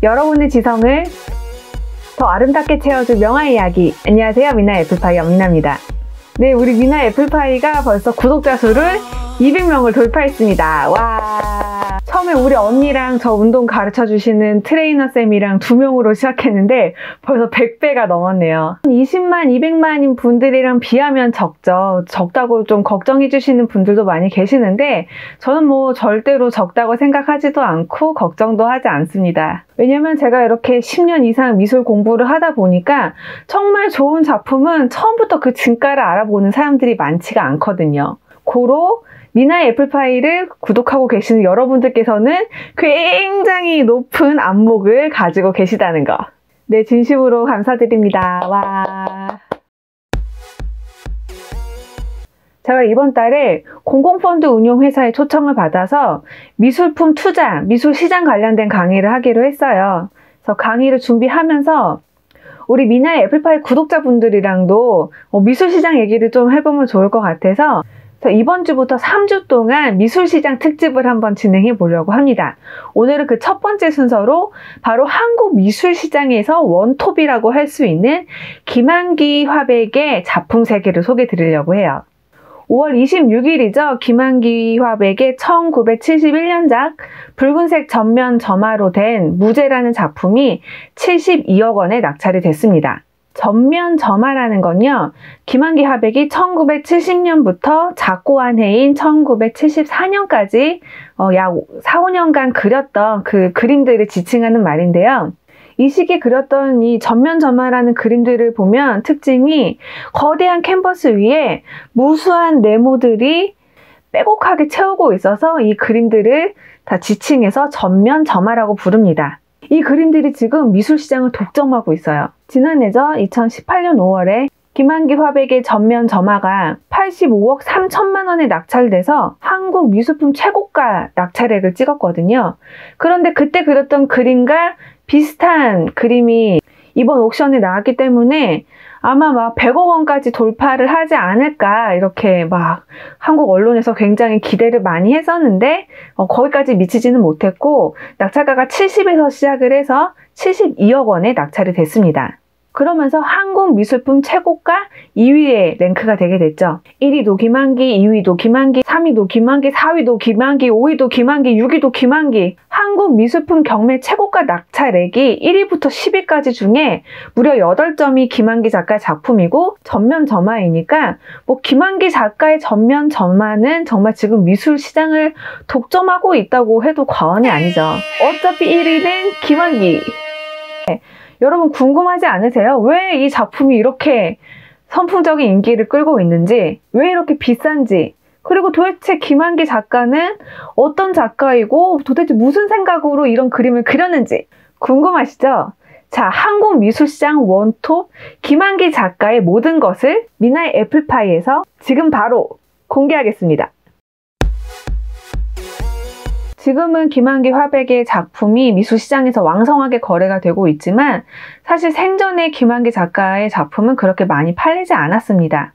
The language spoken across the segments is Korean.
여러분의 지성을 더 아름답게 채워줄 명화 이야기. 안녕하세요, 미나 애플파이 엄미나입니다. 네, 우리 미나 애플파이가 벌써 구독자 수를 200명을 돌파했습니다. 와, 처음에 우리 언니랑 저 운동 가르쳐주시는 트레이너 쌤이랑 2명으로 시작했는데 벌써 100배가 넘었네요. 20만, 200만인 분들이랑 비하면 적다고 좀 걱정해주시는 분들도 많이 계시는데 저는 뭐 절대로 적다고 생각하지도 않고 걱정도 하지 않습니다. 왜냐면 제가 이렇게 10년 이상 미술 공부를 하다 보니까 정말 좋은 작품은 처음부터 그 진가를 알아보는 사람들이 많지가 않거든요. 고로 미나의 애플파이를 구독하고 계시는 여러분들께서는 굉장히 높은 안목을 가지고 계시다는 거. 네, 진심으로 감사드립니다. 와. 제가 이번 달에 공공펀드 운용회사의 초청을 받아서 미술품 투자, 미술 시장 관련된 강의를 하기로 했어요. 그래서 강의를 준비하면서 우리 미나의 애플파이 구독자분들이랑도 미술 시장 얘기를 좀 해보면 좋을 것 같아서 이번 주부터 3주 동안 미술시장 특집을 한번 진행해 보려고 합니다. 오늘은 그 첫 번째 순서로 바로 한국 미술시장에서 원톱이라고 할 수 있는 김한기 화백의 작품 세계를 소개해 드리려고 해요. 5월 26일이죠. 김한기 화백의 1971년작 붉은색 전면 점화로 된 무제라는 작품이 72억 원에 낙찰이 됐습니다. 전면 점화라는 건요, 김한기 화백이 1970년부터 작고한 해인 1974년까지 약 4, 5년간 그렸던 그 그림들을 지칭하는 말인데요. 이 시기에 그렸던 이 전면 점화라는 그림들을 보면 특징이 거대한 캔버스 위에 무수한 네모들이 빼곡하게 채우고 있어서 이 그림들을 다 지칭해서 전면 점화라고 부릅니다. 이 그림들이 지금 미술시장을 독점하고 있어요. 지난해죠. 2018년 5월에 김한기 화백의 전면 점화가 85억 3천만 원에 낙찰돼서 한국 미술품 최고가 낙찰액을 찍었거든요. 그런데 그때 그렸던 그림과 비슷한 그림이 이번 옥션에 나왔기 때문에 아마 막 100억 원까지 돌파를 하지 않을까 이렇게 막 한국 언론에서 굉장히 기대를 많이 했었는데 거기까지 미치지는 못했고 낙찰가가 70에서 시작을 해서 72억 원에 낙찰이 됐습니다. 그러면서 한국 미술품 최고가 2위에 랭크가 되게 됐죠. 1위도 김한기, 2위도 김한기, 3위도 김한기, 4위도 김한기, 5위도 김한기, 6위도 김한기. 한국 미술품 경매 최고가 낙찰액이 1위부터 10위까지 중에 무려 8점이 김한기 작가의 작품이고 전면 점화이니까 뭐 김한기 작가의 전면 점화는 정말 지금 미술 시장을 독점하고 있다고 해도 과언이 아니죠. 어차피 1위는 김한기. 여러분 궁금하지 않으세요? 왜 이 작품이 이렇게 선풍적인 인기를 끌고 있는지, 왜 이렇게 비싼지, 그리고 도대체 김한기 작가는 어떤 작가이고 도대체 무슨 생각으로 이런 그림을 그렸는지 궁금하시죠? 자, 한국 미술시장 원톱 김한기 작가의 모든 것을 미나의 애플파이에서 지금 바로 공개하겠습니다. 지금은 김한기 화백의 작품이 미술시장에서 왕성하게 거래가 되고 있지만 사실 생전에 김한기 작가의 작품은 그렇게 많이 팔리지 않았습니다.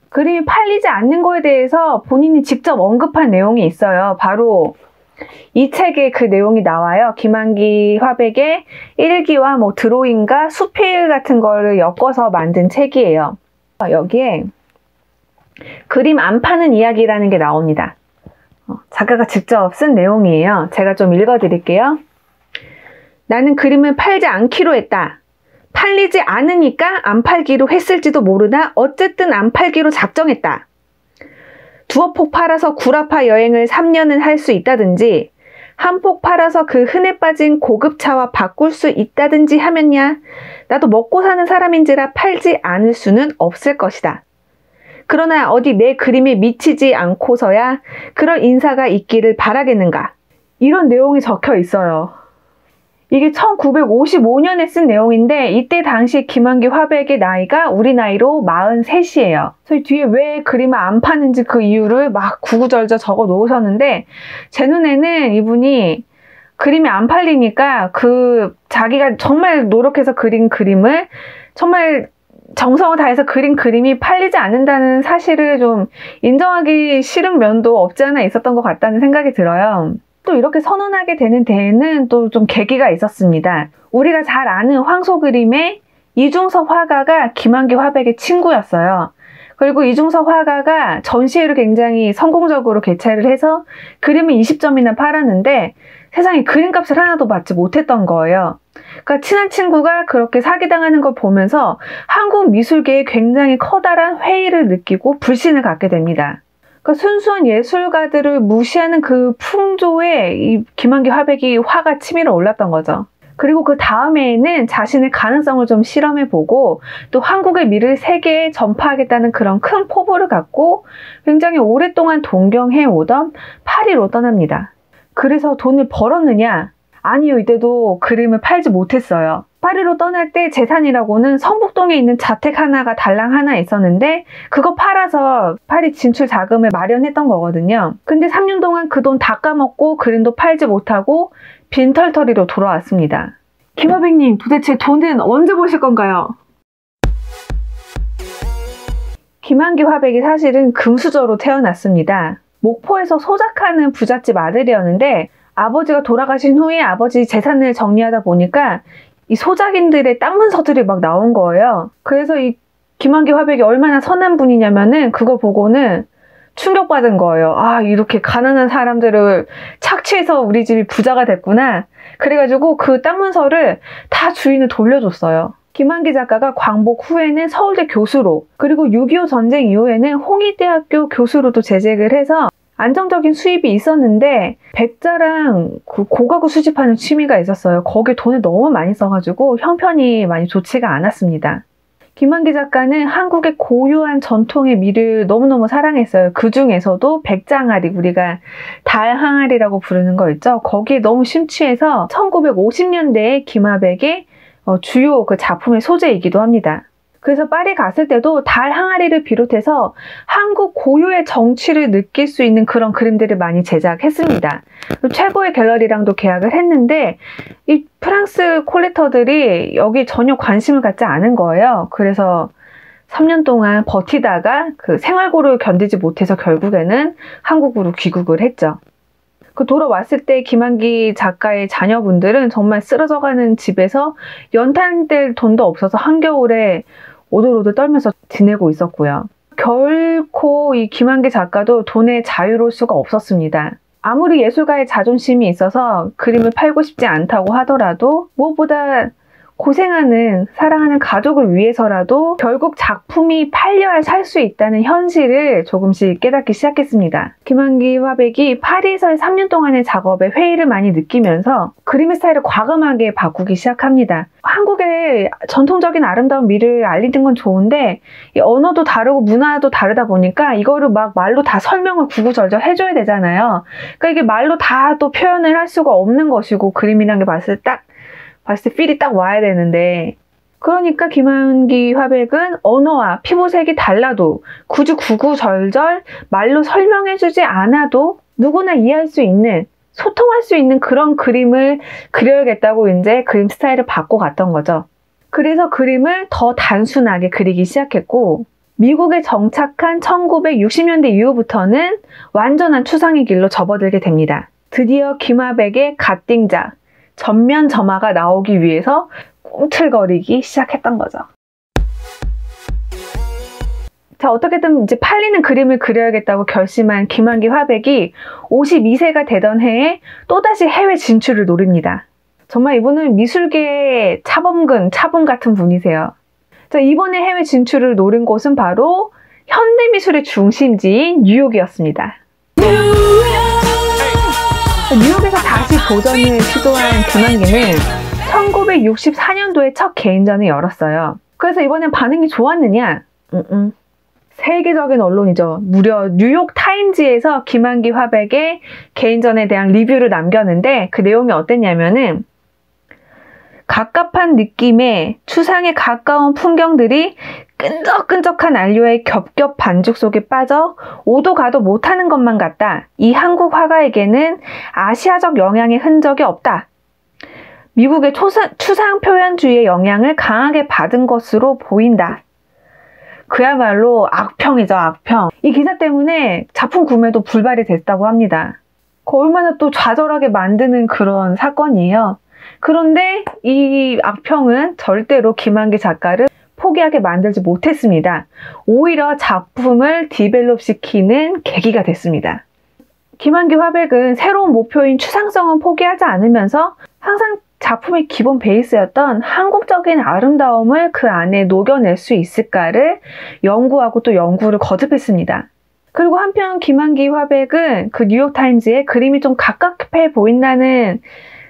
그림이 팔리지 않는 거에 대해서 본인이 직접 언급한 내용이 있어요. 바로 이 책에 그 내용이 나와요. 김한기 화백의 일기와 뭐 드로잉과 수필 같은 거를 엮어서 만든 책이에요. 여기에 그림 안 파는 이야기라는 게 나옵니다. 작가가 직접 쓴 내용이에요. 제가 좀 읽어드릴게요. 나는 그림을 팔지 않기로 했다. 팔리지 않으니까 안 팔기로 했을지도 모르나 어쨌든 안 팔기로 작정했다. 두어 폭 팔아서 구라파 여행을 3년은 할 수 있다든지 한 폭 팔아서 그 흔해 빠진 고급차와 바꿀 수 있다든지 하면야 나도 먹고 사는 사람인지라 팔지 않을 수는 없을 것이다. 그러나 어디 내 그림에 미치지 않고서야 그럴 인사가 있기를 바라겠는가. 이런 내용이 적혀 있어요. 이게 1955년에 쓴 내용인데 이때 당시 김한기 화백의 나이가 우리 나이로 43이에요. 그래서 뒤에 왜 그림을 안 파는지 그 이유를 막 구구절절 적어 놓으셨는데 제 눈에는 이분이 그림이 안 팔리니까 자기가 정말 노력해서 그린 그림을 정말 정성을 다해서 그린 그림이 팔리지 않는다는 사실을 좀 인정하기 싫은 면도 없지 않아 있었던 것 같다는 생각이 들어요. 또 이렇게 선언하게 되는 데에는 또 좀 계기가 있었습니다. 우리가 잘 아는 황소 그림의 이중섭 화가가 김한기 화백의 친구였어요. 그리고 이중섭 화가가 전시회를 굉장히 성공적으로 개최를 해서 그림을 20점이나 팔았는데 세상에 그림값을 하나도 받지 못했던 거예요. 그러니까 친한 친구가 그렇게 사기당하는 걸 보면서 한국 미술계에 굉장히 커다란 회의를 느끼고 불신을 갖게 됩니다. 그러니까 순수한 예술가들을 무시하는 그 풍조에 이 김한기 화백이 화가 치밀어 올랐던 거죠. 그리고 그 다음해에는 자신의 가능성을 좀 실험해보고 또 한국의 미를 세계에 전파하겠다는 그런 큰 포부를 갖고 굉장히 오랫동안 동경해 오던 파리로 떠납니다. 그래서 돈을 벌었느냐? 아니요, 이때도 그림을 팔지 못했어요. 파리로 떠날 때 재산이라고는 성북동에 있는 자택 하나가 달랑 하나 있었는데 그거 팔아서 파리 진출 자금을 마련했던 거거든요. 근데 3년 동안 그 돈 다 까먹고 그림도 팔지 못하고 빈털터리로 돌아왔습니다. 김화백님, 도대체 돈은 언제 보실 건가요? 김한기 화백이 사실은 금수저로 태어났습니다. 목포에서 소작하는 부잣집 아들이었는데 아버지가 돌아가신 후에 아버지 재산을 정리하다 보니까 이 소작인들의 땅 문서들이 막 나온 거예요. 그래서 이 김한기 화백이 얼마나 선한 분이냐면은 그걸 보고는 충격받은 거예요. 아, 이렇게 가난한 사람들을 착취해서 우리 집이 부자가 됐구나. 그래가지고 그 땅 문서를 다 주인을 돌려줬어요. 김한기 작가가 광복 후에는 서울대 교수로, 그리고 6.25 전쟁 이후에는 홍익대학교 교수로도 재직을 해서 안정적인 수입이 있었는데 백자랑 그 고가구 수집하는 취미가 있었어요. 거기에 돈을 너무 많이 써가지고 형편이 많이 좋지가 않았습니다. 김한기 작가는 한국의 고유한 전통의 미를 너무너무 사랑했어요. 그 중에서도 백장아리, 우리가 달 항아리라고 부르는 거 있죠. 거기에 너무 심취해서 1950년대에 김화백의 주요 그 작품의 소재이기도 합니다. 그래서 파리 갔을 때도 달 항아리를 비롯해서 한국 고유의 정취를 느낄 수 있는 그런 그림들을 많이 제작했습니다. 최고의 갤러리랑도 계약을 했는데 이 프랑스 콜렉터들이 여기 전혀 관심을 갖지 않은 거예요. 그래서 3년 동안 버티다가 그 생활고를 견디지 못해서 결국에는 한국으로 귀국을 했죠. 그 돌아왔을 때 김한기 작가의 자녀분들은 정말 쓰러져가는 집에서 연탄 뗄 돈도 없어서 한겨울에 오돌오돌 떨면서 지내고 있었고요. 결코 이 김한기 작가도 돈에 자유로울 수가 없었습니다. 아무리 예술가의 자존심이 있어서 그림을 팔고 싶지 않다고 하더라도 무엇보다 고생하는 사랑하는 가족을 위해서라도 결국 작품이 팔려야 살 수 있다는 현실을 조금씩 깨닫기 시작했습니다. 김한기 화백이 파리에서의 3년 동안의 작업에 회의를 많이 느끼면서 그림의 스타일을 과감하게 바꾸기 시작합니다. 한국의 전통적인 아름다운 미를 알리는 건 좋은데 이 언어도 다르고 문화도 다르다 보니까 이거를 막 말로 다 설명을 구구절절 해줘야 되잖아요. 그러니까 이게 말로 다 또 표현을 할 수가 없는 것이고 그림이란 게 봤을 때 필이 딱 와야 되는데 그러니까 김한기 화백은 언어와 피부색이 달라도 굳이 구구절절 말로 설명해주지 않아도 누구나 이해할 수 있는, 소통할 수 있는 그런 그림을 그려야겠다고 이제 그림 스타일을 바꿔갔던 거죠. 그래서 그림을 더 단순하게 그리기 시작했고 미국에 정착한 1960년대 이후부터는 완전한 추상의 길로 접어들게 됩니다. 드디어 김화백의 갓띵작, 전면 점화가 나오기 위해서 꿈틀거리기 시작했던 거죠. 자, 어떻게든 이제 팔리는 그림을 그려야겠다고 결심한 김한기 화백이 52세가 되던 해에 또다시 해외 진출을 노립니다. 정말 이분은 미술계의 차범근 같은 분이세요. 자, 이번에 해외 진출을 노린 곳은 바로 현대미술의 중심지인 뉴욕이었습니다. 뉴욕에서 다시 도전을 시도한 김한기는 1964년도에 첫 개인전을 열었어요. 그래서 이번엔 반응이 좋았느냐? 세계적인 언론이죠. 무려 뉴욕 타임즈에서 김한기 화백의 개인전에 대한 리뷰를 남겼는데 그 내용이 어땠냐면은 갑갑한 느낌의 추상에 가까운 풍경들이 끈적끈적한 안료의 겹겹 반죽 속에 빠져 오도 가도 못하는 것만 같다. 이 한국 화가에게는 아시아적 영향의 흔적이 없다. 미국의 추상 표현주의의 영향을 강하게 받은 것으로 보인다. 그야말로 악평이죠, 악평. 이 기사 때문에 작품 구매도 불발이 됐다고 합니다. 얼마나 또 좌절하게 만드는 그런 사건이에요. 그런데 이 악평은 절대로 김한기 작가를 포기하게 만들지 못했습니다. 오히려 작품을 디벨롭 시키는 계기가 됐습니다. 김한기 화백은 새로운 목표인 추상성은 포기하지 않으면서 항상 작품의 기본 베이스였던 한국적인 아름다움을 그 안에 녹여낼 수 있을까를 연구하고 또 연구를 거듭했습니다. 그리고 한편 김한기 화백은 그 뉴욕타임즈에 그림이 좀 갑갑해 보인다는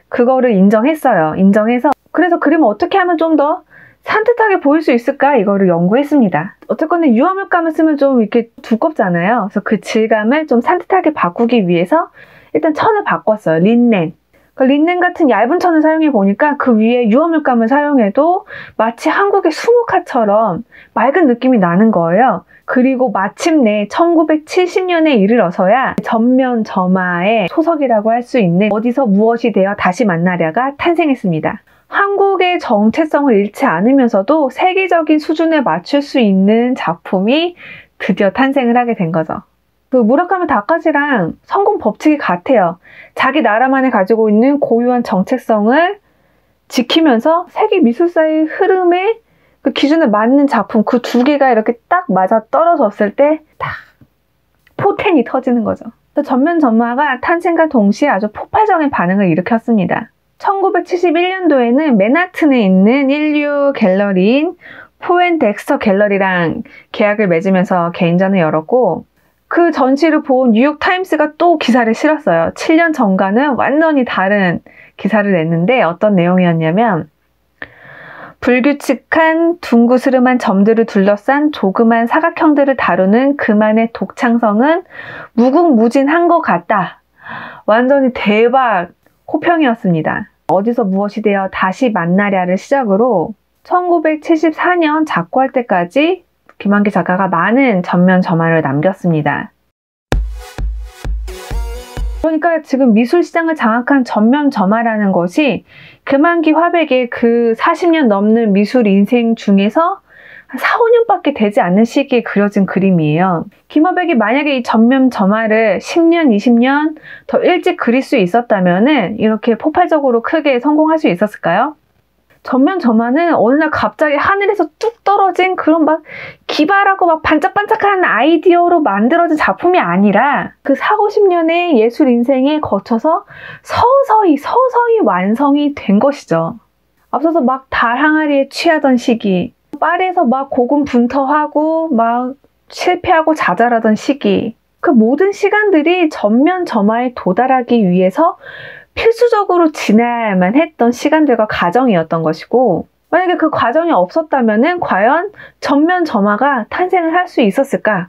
그거를 인정했어요. 인정해서 그래서 그림을 어떻게 하면 좀 더 산뜻하게 보일 수 있을까 이거를 연구했습니다. 어쨌거나 유화물감을 쓰면 좀 이렇게 두껍잖아요. 그래서 그 질감을 좀 산뜻하게 바꾸기 위해서 일단 천을 바꿨어요. 린넨. 린넨 같은 얇은 천을 사용해 보니까 그 위에 유화물감을 사용해도 마치 한국의 수묵화처럼 맑은 느낌이 나는 거예요. 그리고 마침내 1970년에 이르러서야 전면 점화의 초석이라고 할 수 있는 어디서 무엇이 되어 다시 만나랴가 탄생했습니다. 한국의 정체성을 잃지 않으면서도 세계적인 수준에 맞출 수 있는 작품이 드디어 탄생을 하게 된 거죠. 그 무라카미 다카시랑 성공 법칙이 같아요. 자기 나라만이 가지고 있는 고유한 정체성을 지키면서 세계 미술사의 흐름에 그 기준에 맞는 작품 그 두 개가 이렇게 딱 맞아 떨어졌을 때 딱 포텐이 터지는 거죠. 전면 점화가 탄생과 동시에 아주 폭발적인 반응을 일으켰습니다. 1971년도에는 맨하튼에 있는 인류 갤러리인 포앤덱스터 갤러리랑 계약을 맺으면서 개인전을 열었고 그 전시를 본 뉴욕타임스가 또 기사를 실었어요. 7년 전과는 완전히 다른 기사를 냈는데 어떤 내용이었냐면 불규칙한 둥그스름한 점들을 둘러싼 조그만 사각형들을 다루는 그만의 독창성은 무궁무진한 것 같다. 완전히 대박 호평이었습니다. 어디서 무엇이 되어 다시 만나랴를 시작으로 1974년 작고할 때까지 김한기 작가가 많은 전면 점화를 남겼습니다. 그러니까 지금 미술시장을 장악한 전면 점화라는 것이 김한기 화백의 그 40년 넘는 미술 인생 중에서 한 4, 5년밖에 되지 않는 시기에 그려진 그림이에요. 김화백이 만약에 이 전면 점화를 10년, 20년 더 일찍 그릴 수 있었다면 이렇게 폭발적으로 크게 성공할 수 있었을까요? 전면 점화는 어느 날 갑자기 하늘에서 뚝 떨어진 그런 막 기발하고 막 반짝반짝한 아이디어로 만들어진 작품이 아니라 그 4, 50년의 예술 인생에 거쳐서 서서히 완성이 된 것이죠. 앞서서 막 달 항아리에 취하던 시기, 파리에서 막 고군분투하고 막 실패하고 좌절하던 시기, 그 모든 시간들이 전면 점화에 도달하기 위해서 필수적으로 지나야만 했던 시간들과 과정이었던 것이고 만약에 그 과정이 없었다면 과연 전면 점화가 탄생을 할 수 있었을까?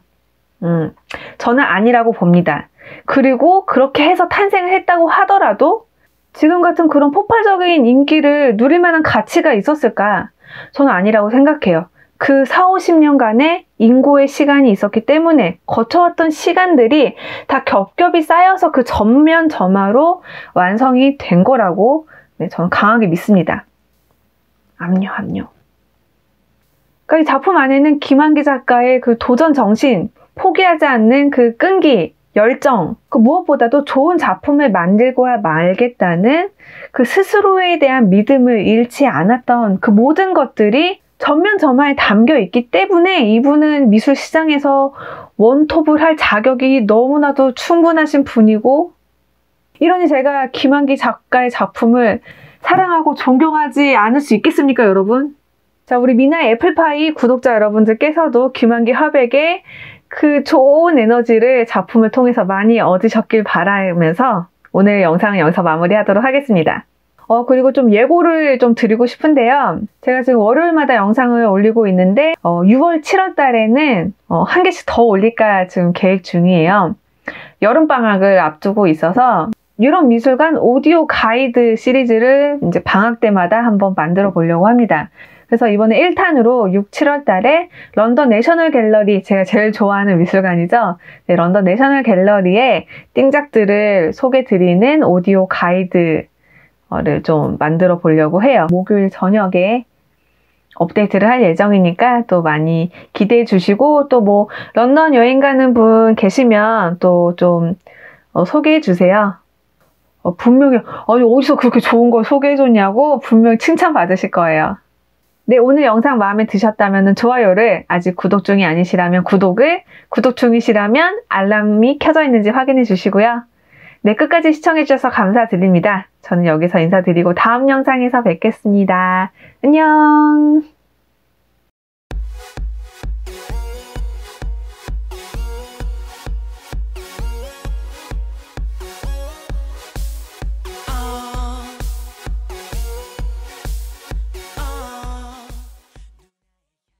저는 아니라고 봅니다. 그리고 그렇게 해서 탄생을 했다고 하더라도 지금 같은 그런 폭발적인 인기를 누릴 만한 가치가 있었을까? 저는 아니라고 생각해요. 그 4, 50년간의 인고의 시간이 있었기 때문에 거쳐왔던 시간들이 다 겹겹이 쌓여서 그 전면 점화로 완성이 된 거라고 저는 강하게 믿습니다. 압류. 그러니까 이 작품 안에는 김한기 작가의 그 도전 정신, 포기하지 않는 그 끈기, 열정, 그 무엇보다도 좋은 작품을 만들고야 말겠다는 그 스스로에 대한 믿음을 잃지 않았던 그 모든 것들이 전면 점화에 담겨 있기 때문에 이분은 미술 시장에서 원톱을 할 자격이 너무나도 충분하신 분이고 이러니 제가 김한기 작가의 작품을 사랑하고 존경하지 않을 수 있겠습니까, 여러분? 자, 우리 미나의 애플파이 구독자 여러분들께서도 김한기 화백의 그 좋은 에너지를 작품을 통해서 많이 얻으셨길 바라면서 오늘 영상은 여기서 마무리하도록 하겠습니다. 그리고 좀 예고를 좀 드리고 싶은데요. 제가 지금 월요일마다 영상을 올리고 있는데 6월, 7월 달에는 한 개씩 더 올릴까 지금 계획 중이에요. 여름방학을 앞두고 있어서 유럽미술관 오디오 가이드 시리즈를 이제 방학 때마다 한번 만들어 보려고 합니다. 그래서 이번에 1탄으로 6, 7월 달에 런던 내셔널 갤러리, 제가 제일 좋아하는 미술관이죠. 네, 런던 내셔널 갤러리의 띵작들을 소개드리는 오디오 가이드 를 좀 만들어 보려고 해요. 목요일 저녁에 업데이트를 할 예정이니까 또 많이 기대해 주시고 또 뭐 런던 여행 가는 분 계시면 또 좀 소개해 주세요. 분명히 아니 어디서 그렇게 좋은 걸 소개해 줬냐고 분명히 칭찬받으실 거예요. 네, 오늘 영상 마음에 드셨다면 좋아요를, 아직 구독 중이 아니시라면 구독을, 구독 중이시라면 알람이 켜져 있는지 확인해 주시고요. 네, 끝까지 시청해 주셔서 감사드립니다. 저는 여기서 인사드리고 다음 영상에서 뵙겠습니다. 안녕.